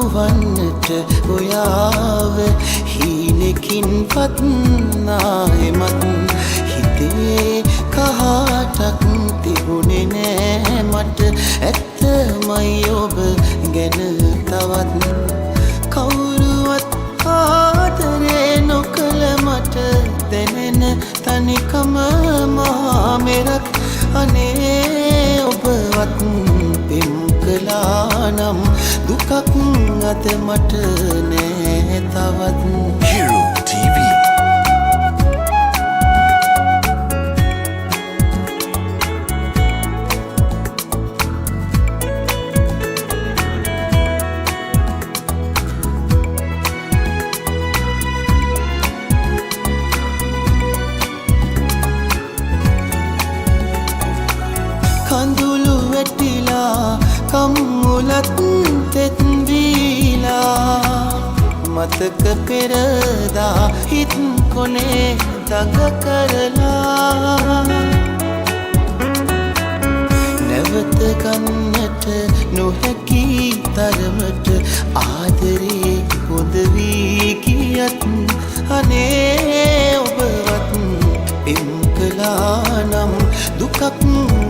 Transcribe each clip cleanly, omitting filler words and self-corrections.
හමුවන්නට ඔයාව හීනකින්පත් නායමත් හිතේ කහාටක් තිබුණේ නෑ මට ඇත්තමයි ඔබ ගැන තවත් කවුරුවත් ආදරේ නොකළ මට දැනෙන තනිකම මහා මෙරක් අනේ ඔබවත් පෙම් කළා නම් දුකක් අද මට නෑ තවත් Hero TV කඳුළු වැටිලා කම්මුලත් තෙත් වීලා මතක පෙරදා හිත් කොනේ දඟ කරලා නැවත ගන්නට නොහැකි තරමට ආදරේ හොඳ වී ගියත් අනේ ඔබවත් පෙම් කළා නම් දුකක්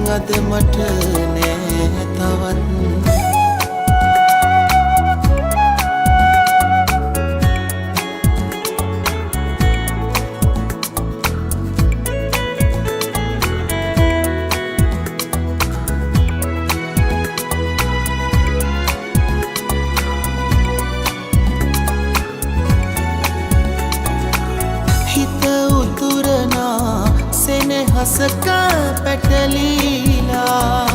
අද මට නෑ තවත් හිත උතුරනා සෙනෙහසක පැටලීලා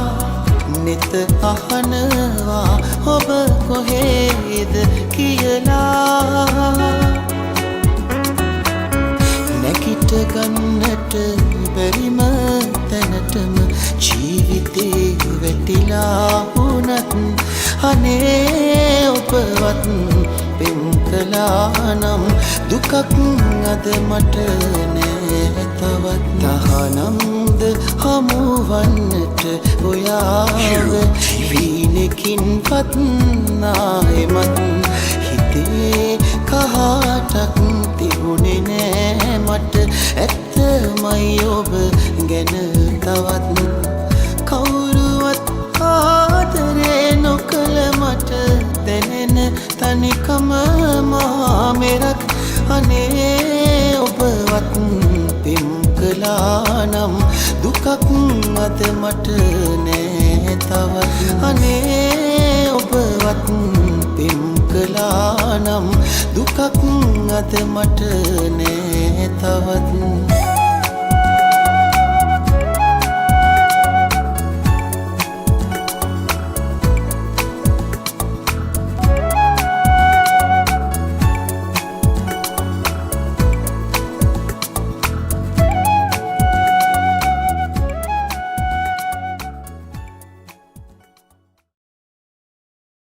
නෙත අහනවා ඔබ කොහේද කියලා නැගිට ගන්නට බැරිම තැනටම ජීවිතේ වැටිලා වුණත් අනේ ඔබවත් පෙම් කළා නම් දුකක් අද මට නෑ තවත් තහනම්ද හමුවන්නට ඔයාව හීනකින්පත් නායමත් හිතේ කහාටක් තිබුණේ නෑ මට ඇත්තමයි ඔබ ගැන තවත් කවුරුවත් ආදරේ නොකළ මට දැනෙන තනිකම මහා මෙරක් අනේ ඔබවත් පෙම් කළා නම් දුකක් අද මට නෑ තවත් අනේ ඔබවත් පෙම් කළා නම් දුකක් අද මට නෑ තවත්